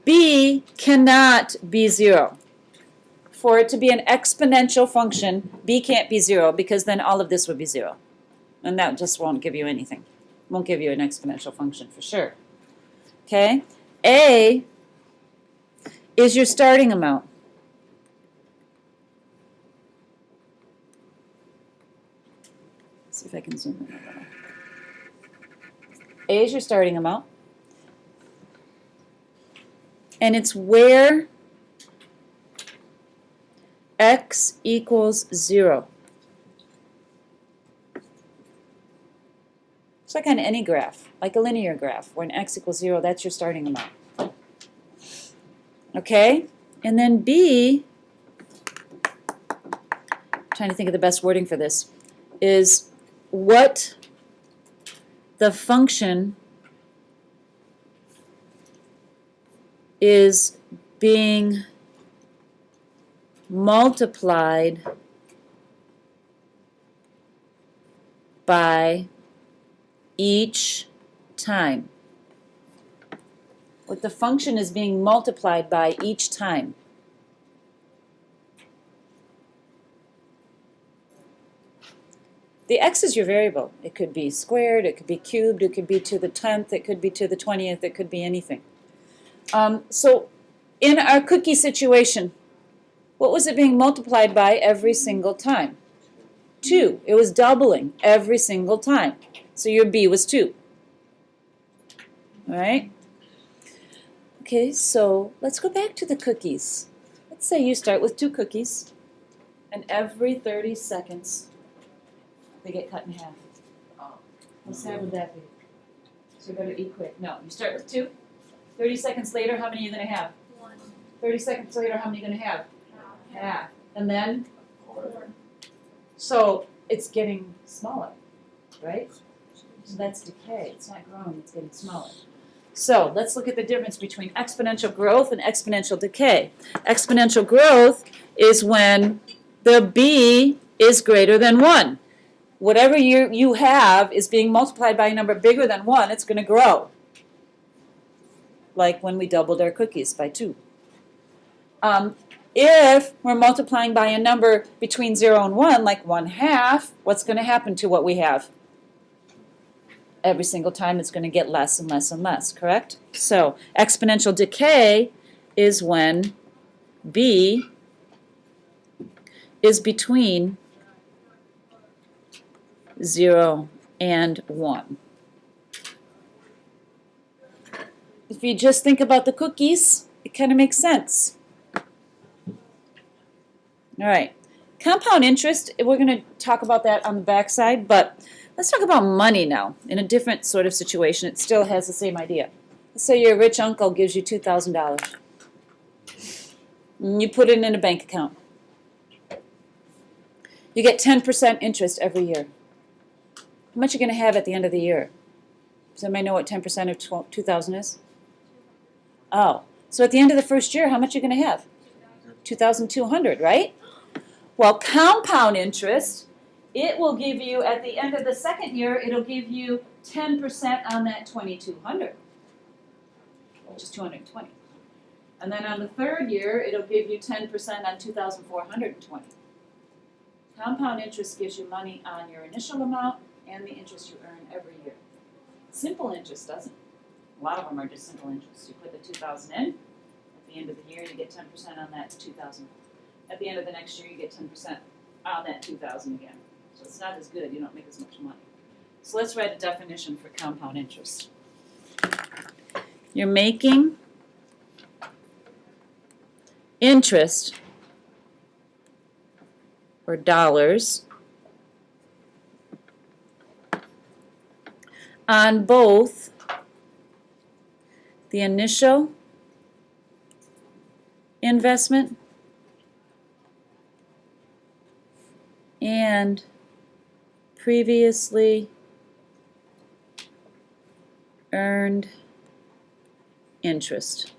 B cannot be 0. For it to be an exponential function, B can't be 0 because then all of this would be 0. And that just won't give you anything. Won't give you an exponential function for sure. Okay? A is your starting amount. Let's see if I can zoom in a little. A is your starting amount. And it's where x equals 0. It's like on any graph, like a linear graph. When x equals 0, that's your starting amount. Okay? And then B, trying to think of the best wording for this, is what the function is being multiplied by each time. What the function is being multiplied by each time. The x is your variable. It could be squared, it could be cubed, it could be to the 10th, it could be to the 20th, it could be anything. So in our cookie situation, what was it being multiplied by every single time? 2. It was doubling every single time. So your B was 2. All right? Okay, so let's go back to the cookies. Let's say you start with 2 cookies, and every 30 seconds they get cut in half. How sad would that be? So you better eat quick. No, you start with 2. 30 seconds later, how many are you going to have? 1. 30 seconds later, how many are you going to have? Half. Half. And then? 4. So it's getting smaller, right? So that's decay. It's not growing, it's getting smaller. So let's look at the difference between exponential growth and exponential decay. Exponential growth is when the B is greater than 1. Whatever you have is being multiplied by a number bigger than 1, it's going to grow. Like when we doubled our cookies by 2. If we're multiplying by a number between 0 and 1, like 1/2, what's going to happen to what we have? Every single time it's going to get less and less and less, correct? So exponential decay is when B is between 0 and 1. If you just think about the cookies, it kind of makes sense. All right, compound interest, we're going to talk about that on the back side, but let's talk about money now in a different sort of situation. It still has the same idea. Let's say your rich uncle gives you $2,000. And you put it in a bank account. You get 10% interest every year. How much are you going to have at the end of the year? Does anybody know what 10% of 2,000 is? Oh, so at the end of the first year, how much are you going to have? 2,200, right? Well, compound interest, it will give you, at the end of the second year, it'll give you 10% on that 2,200, which is 220. And then on the third year, it'll give you 10% on 2,420. Compound interest gives you money on your initial amount and the interest you earn every year. Simple interest doesn't. A lot of them are just simple interest. You put the 2,000 in. At the end of the year, you get 10% on that 2,000. At the end of the next year, you get 10% on that 2,000 again. So it's not as good. You don't make as much money. So let's write a definition for compound interest. You're making interest, or dollars, on both the initial investment and previously earned interest.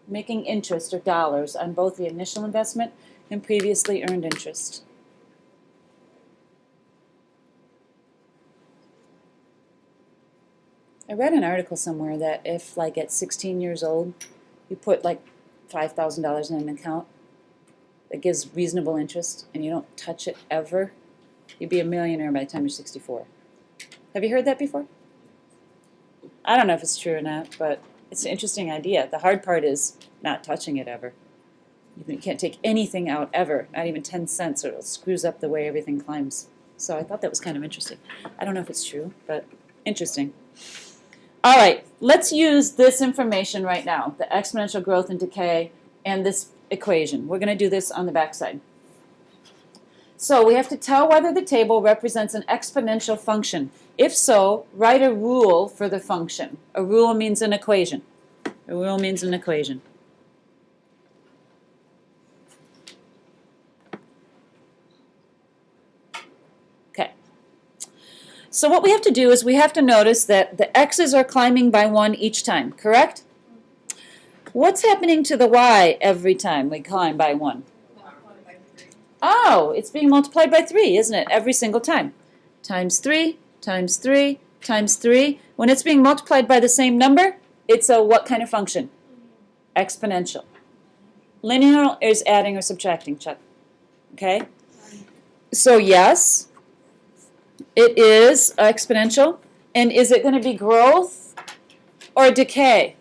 Making interest, or dollars, on both the initial investment and previously earned interest. I read an article somewhere that if, like, at 16 years old, you put, like, $5,000 in an account that gives reasonable interest and you don't touch it ever, you'd be a millionaire by the time you're 64. Have you heard that before? I don't know if it's true or not, but it's an interesting idea. The hard part is not touching it ever. You can't take anything out ever, not even 10 cents, or it screws up the way everything climbs. So I thought that was kind of interesting. I don't know if it's true, but interesting. All right, let's use this information right now, the exponential growth and decay and this equation. We're going to do this on the backside. So we have to tell whether the table represents an exponential function. If so, write a rule for the function. A rule means an equation. A rule means an equation. Okay. So what we have to do is we have to notice that the x's are climbing by 1 each time, correct? What's happening to the y every time we climb by 1? Oh, it's being multiplied by 3, isn't it? Every single time. Times 3, times 3, times 3. When it's being multiplied by the same number, it's a what kind of function? Exponential. Linear is adding or subtracting, Chuck. Okay? So yes, it is exponential. And is it going to be growth or decay?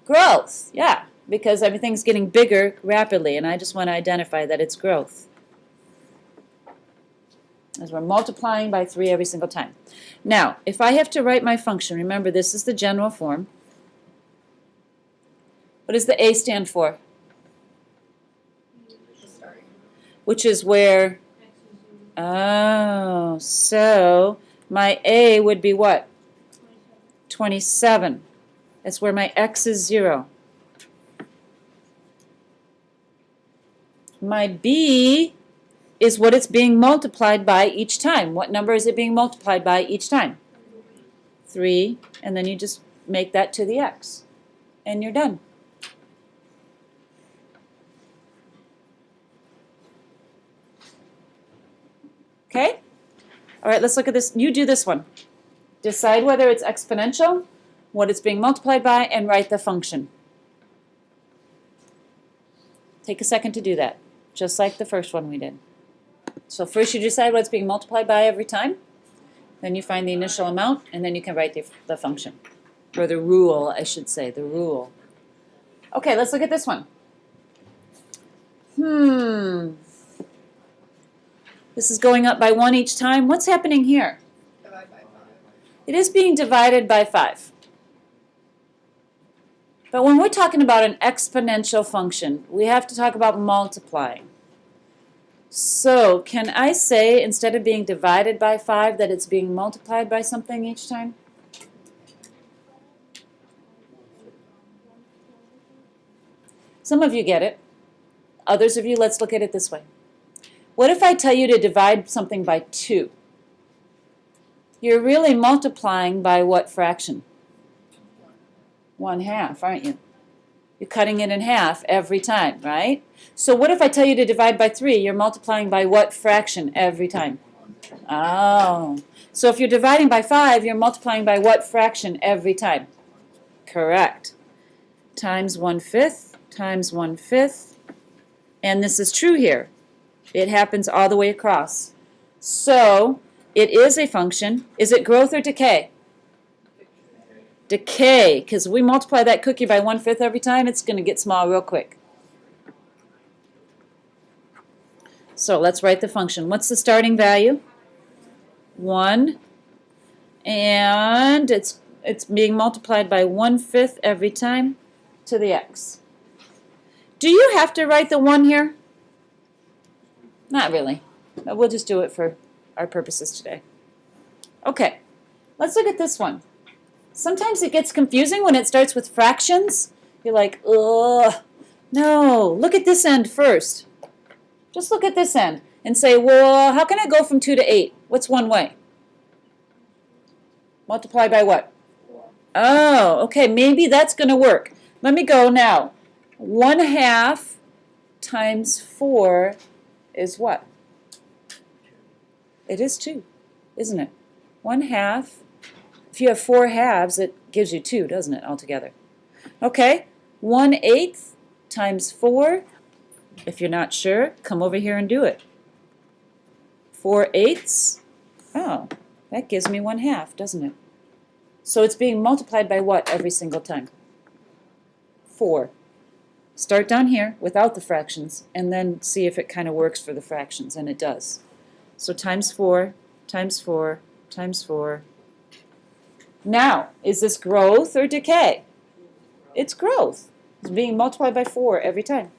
Growth, yeah, because everything's getting bigger rapidly, and I just want to identify that it's growth. As we're multiplying by 3 every single time. Now, if I have to write my function, remember this is the general form. What does the A stand for? Which is where? Oh, so my A would be what? 27. That's where my x is 0. My B is what it's being multiplied by each time. What number is it being multiplied by each time? 3, and then you just make that to the x, and you're done. Okay? All right, let's look at this. You do this one. Decide whether it's exponential, what it's being multiplied by, and write the function. Take a second to do that, just like the first one we did. So first you decide what it's being multiplied by every time, then you find the initial amount, and then you can write the function. Or the rule, I should say, the rule. Okay, let's look at this one. This is going up by 1 each time. What's happening here? Divide by 5. It is being divided by 5. But when we're talking about an exponential function, we have to talk about multiplying. So can I say, instead of being divided by 5, that it's being multiplied by something each time? Some of you get it. Others of you, let's look at it this way. What if I tell you to divide something by 2? You're really multiplying by what fraction? 1/2, aren't you? You're cutting it in half every time, right? So what if I tell you to divide by 3? You're multiplying by what fraction every time? Oh. So if you're dividing by 5, you're multiplying by what fraction every time? Correct. Times 1/5 times 1/5. And this is true here. It happens all the way across. So it is a function. Is it growth or decay? Decay, because we multiply that cookie by 1/5 every time, it's going to get small real quick. So let's write the function. What's the starting value? 1, and it's being multiplied by 1/5 every time to the x. Do you have to write the 1 here? Not really. But we'll just do it for our purposes today. Okay, let's look at this one. Sometimes it gets confusing when it starts with fractions. You're like, ugh. No, look at this end first. Just look at this end and say, well, how can I go from 2 to 8? What's one way? Multiply by what? 4. Oh, okay, maybe that's going to work. Let me go now. 1/2 times 4 is what? It is 2, isn't it? 1/2 If you have 4 halves, it gives you 2, doesn't it, altogether? Okay, 1/8 times 4. If you're not sure, come over here and do it. 4/8. Oh, that gives me 1/2, doesn't it? So it's being multiplied by what every single time? 4. Start down here without the fractions and then see if it kind of works for the fractions, and it does. So times 4, times 4, times 4. Now, is this growth or decay? It's growth. It's being multiplied by 4 every time.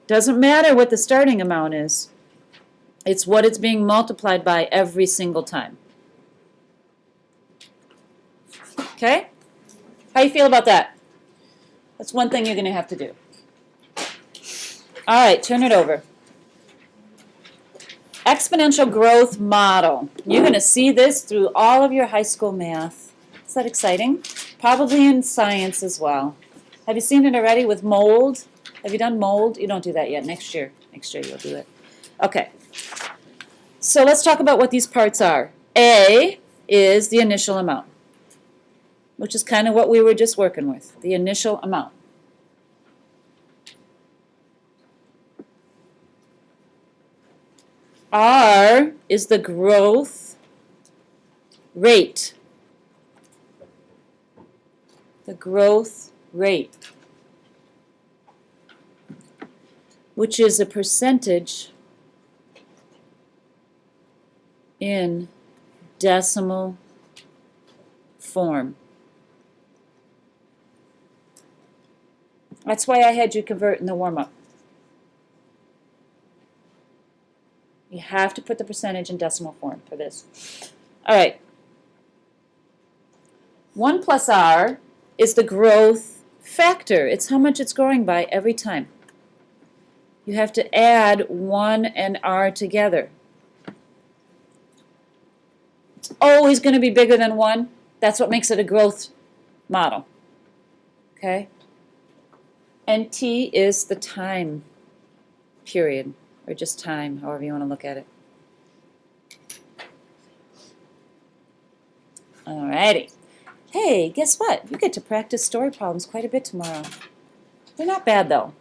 Doesn't matter what the starting amount is. It's what it's being multiplied by every single time. Okay? How you feel about that? That's one thing you're going to have to do. All right, turn it over. Exponential growth model. You're going to see this through all of your high school math. Is that exciting? Probably in science as well. Have you seen it already with mold? Have you done mold? You don't do that yet. Next year. Next year you'll do it. Okay. So let's talk about what these parts are. A is the initial amount, which is kind of what we were just working with, the initial amount. R is the growth rate. The growth rate, which is a percentage in decimal form. That's why I had you convert in the warm-up. You have to put the percentage in decimal form for this. All right. 1 plus R is the growth factor. It's how much it's growing by every time. You have to add 1 and R together. It's always going to be bigger than 1. That's what makes it a growth model. Okay? And T is the time period, or just time, however you want to look at it. Alrighty. Hey, guess what? You get to practice story problems quite a bit tomorrow. They're not bad, though.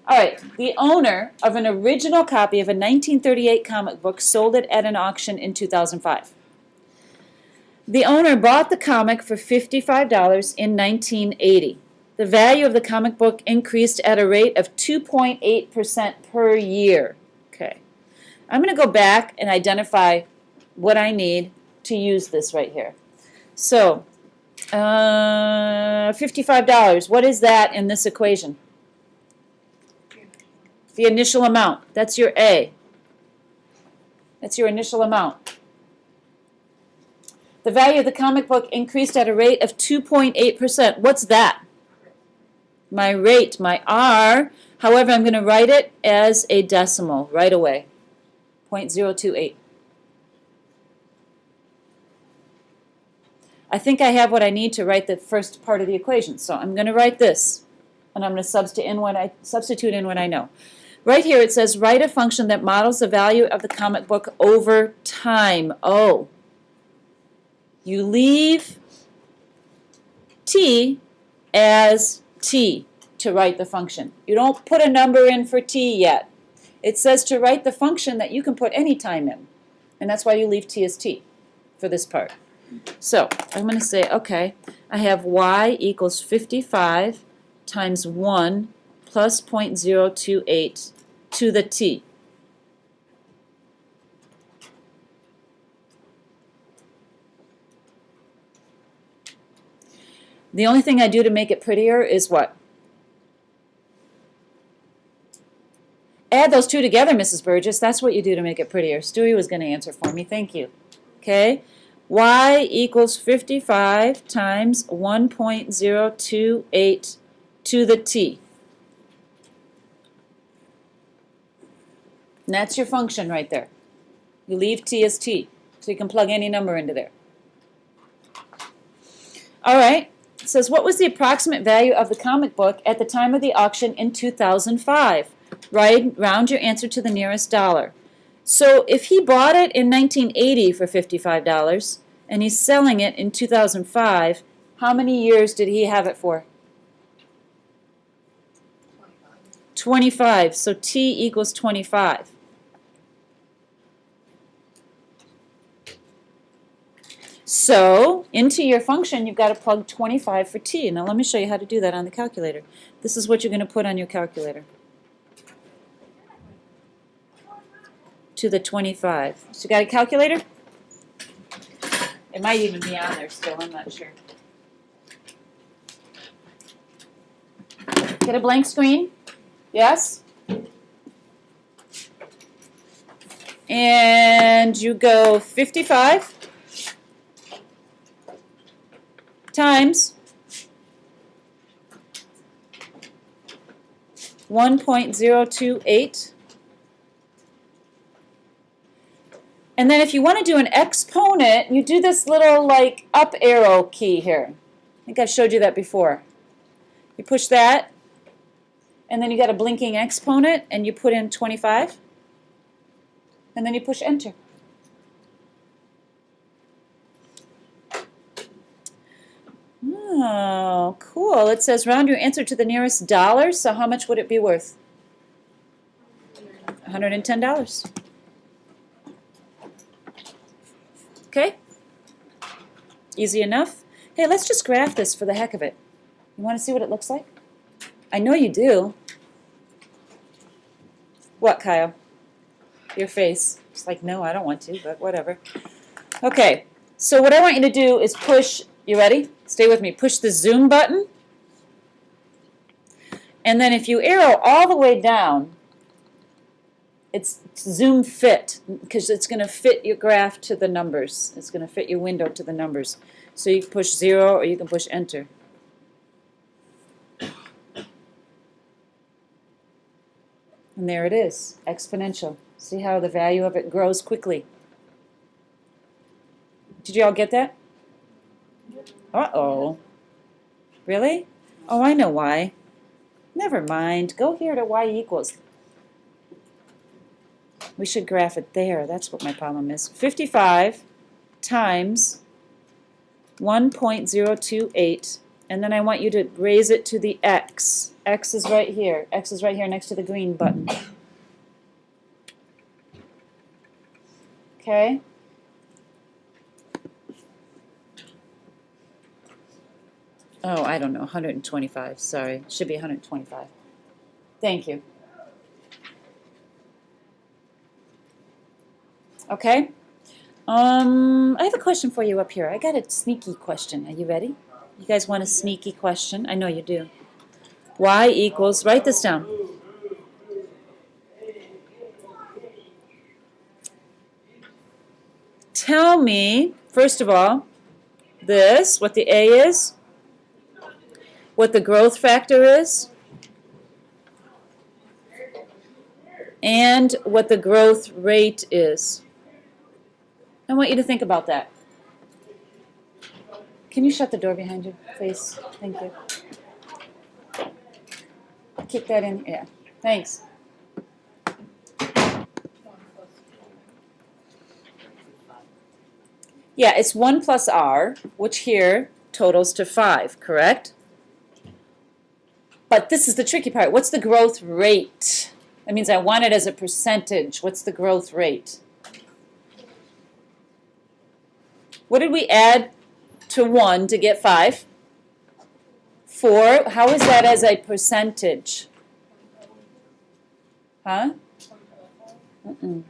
All right. The owner of an original copy of a 1938 comic book sold it at an auction in 2005. The owner bought the comic for $55 in 1980. The value of the comic book increased at a rate of 2.8% per year. Okay. I'm going to go back and identify what I need to use this right here. So, $55. What is that in this equation? The initial amount. That's your A. That's your initial amount. The value of the comic book increased at a rate of 2.8%. What's that? My rate, my R. However, I'm going to write it as a decimal right away. 0.028. I think I have what I need to write the first part of the equation. So I'm going to write this, and I'm going to substitute in what I know. Right here it says, write a function that models the value of the comic book over time. Oh. You leave T as T to write the function. You don't put a number in for T yet. It says to write the function that you can put any time in. And that's why you leave T as T for this part. So I'm going to say, okay, I have y equals 55 times 1 plus 0.028 to the T. The only thing I do to make it prettier is what? Add those two together, Mrs. Burgess. That's what you do to make it prettier. Stewie was going to answer for me. Thank you. Okay. Y equals 55 times 1.028 to the T. And that's your function right there. You leave T as T, so you can plug any number into there. All right. It says, what was the approximate value of the comic book at the time of the auction in 2005? Round your answer to the nearest dollar. So if he bought it in 1980 for $55, and he's selling it in 2005, how many years did he have it for? 25. So T equals 25. So into your function, you've got to plug 25 for T. Now let me show you how to do that on the calculator. This is what you're going to put on your calculator. To the 25. So you got a calculator? It might even be on there still, I'm not sure. Get a blank screen? Yes? And you go 55 times 1.028. And then if you want to do an exponent, you do this little like up arrow key here. I think I've showed you that before. You push that, and then you got a blinking exponent, and you put in 25, and then you push enter. Oh, cool. It says round your answer to the nearest dollar, so how much would it be worth? $110. Okay? Easy enough. Hey, let's just graph this for the heck of it. You want to see what it looks like? I know you do. What, Kyle? Your face. It's like, no, I don't want to, but whatever. Okay, so what I want you to do is push, you ready? Stay with me. Push the zoom button. And then if you arrow all the way down, it's zoom fit, because it's going to fit your graph to the numbers. It's going to fit your window to the numbers. So you can push 0 or you can push enter. And there it is, exponential. See how the value of it grows quickly. Did you all get that? Uh-oh. Really? Oh, I know why. Never mind. Go here to y equals. We should graph it there. That's what my problem is. 55 times 1.028, and then I want you to raise it to the x. X is right here. X is right here next to the green button. Okay? Oh, I don't know, 125. Sorry. It should be 125. Thank you. Okay? I have a question for you up here. I got a sneaky question. Are you ready? You guys want a sneaky question? I know you do. Y equals, write this down. Tell me, first of all, this, what the A is, what the growth factor is, and what the growth rate is. I want you to think about that. Can you shut the door behind you, please? Thank you. Kick that in. Yeah. Thanks. Yeah, it's 1 plus r, which here totals to 5, correct? But this is the tricky part. What's the growth rate? That means I want it as a percentage. What's the growth rate? What did we add to 1 to get 5? 4. How is that as a percentage? Huh? Mm-mm.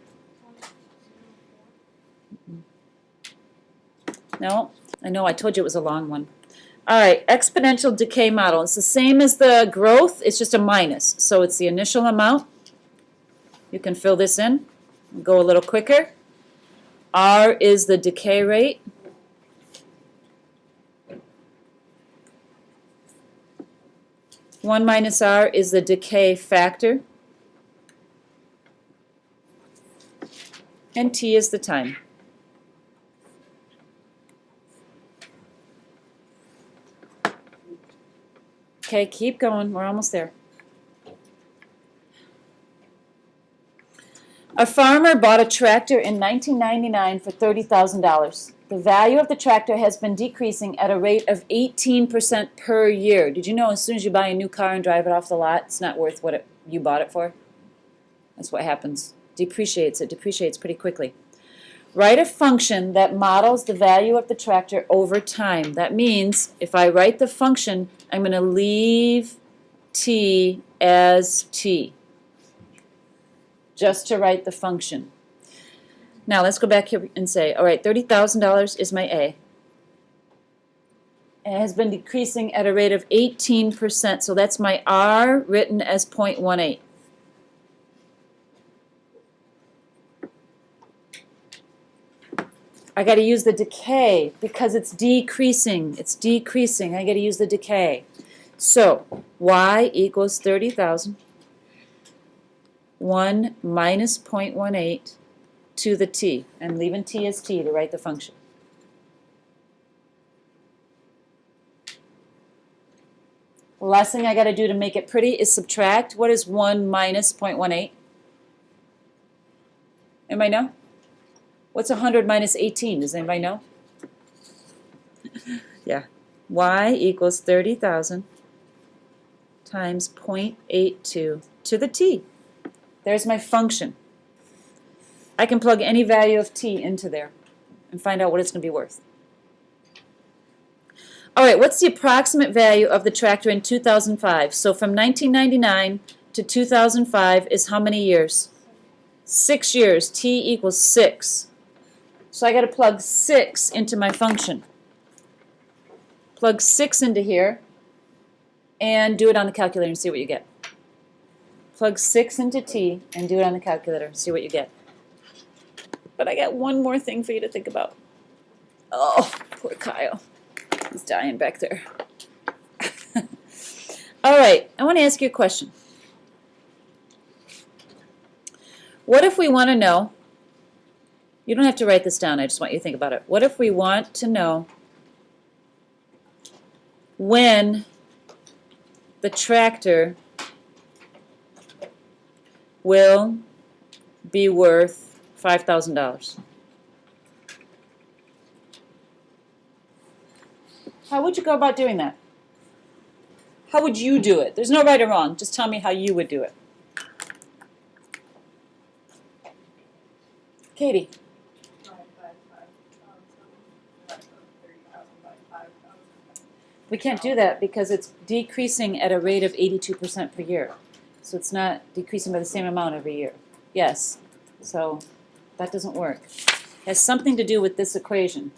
No? I know, I told you it was a long one. All right, exponential decay model. It's the same as the growth, it's just a minus. So it's the initial amount. You can fill this in. Go a little quicker. R is the decay rate. One minus R is the decay factor. And T is the time. Okay, keep going. We're almost there. A farmer bought a tractor in 1999 for $30,000. The value of the tractor has been decreasing at a rate of 18% per year. Did you know as soon as you buy a new car and drive it off the lot, it's not worth what you bought it for? That's what happens. Depreciates. It depreciates pretty quickly. Write a function that models the value of the tractor over time. That means if I write the function, I'm going to leave t as t, just to write the function. Now let's go back here and say, all right, $30,000 is my A. And it has been decreasing at a rate of 18%, so that's my R written as 0.18. I got to use the decay because it's decreasing. It's decreasing. I got to use the decay. So y equals 30,000. 1 minus 0.18 to the t. I'm leaving t as t to write the function. The last thing I got to do to make it pretty is subtract. What is 1 minus 0.18? Anybody know? What's 100 minus 18? Does anybody know? Yeah. Y equals 30,000 times 0.82 to the t. There's my function. I can plug any value of t into there and find out what it's going to be worth. All right, what's the approximate value of the tractor in 2005? So from 1999 to 2005 is how many years? 6 years. T equals 6. So I got to plug 6 into my function. Plug 6 into here and do it on the calculator and see what you get. Plug 6 into t and do it on the calculator and see what you get. But I got one more thing for you to think about. Oh, poor Kyle. He's dying back there. All right, I want to ask you a question. What if we want to know, you don't have to write this down, I just want you to think about it. What if we want to know when the tractor will be worth $5,000? How would you go about doing that? How would you do it? There's no right or wrong. Just tell me how you would do it. Katie. We can't do that because it's decreasing at a rate of 82% per year. So it's not decreasing by the same amount every year. Yes. So that doesn't work. It has something to do with this equation.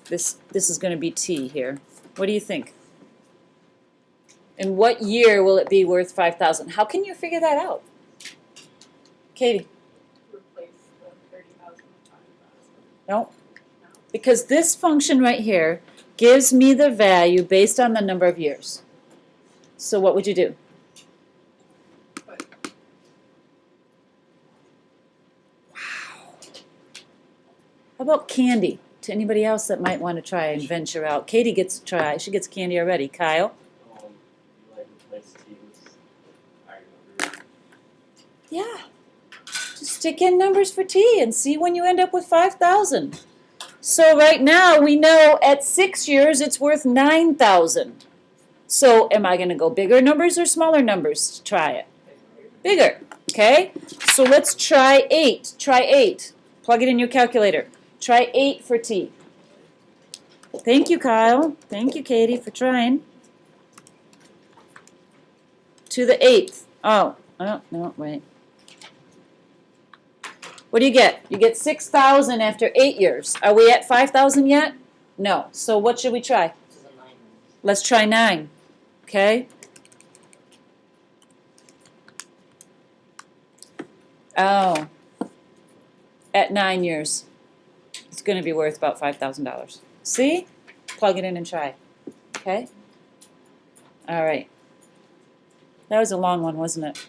This is going to be t here. What do you think? In what year will it be worth 5,000? How can you figure that out? Katie? Replace the 30,000 with 5,000. No. Because this function right here gives me the value based on the number of years. So what would you do? Wow. How about candy? To anybody else that might want to try and venture out. Katie gets to try. She gets candy already. Kyle? Yeah. Just stick in numbers for t and see when you end up with 5,000. So right now we know at 6 years it's worth 9,000. So am I going to go bigger numbers or smaller numbers to try it? Bigger. Okay? So let's try 8. Try 8. Plug it in your calculator. Try 8 for t. Thank you, Kyle. Thank you, Katie, for trying. To the 8th. Oh, no, wait. What do you get? You get 6,000 after 8 years. Are we at 5,000 yet? No. So what should we try? Let's try 9. Okay? Oh. At 9 years. It's going to be worth about $5,000. See? Plug it in and try. Okay? All right. That was a long one, wasn't it?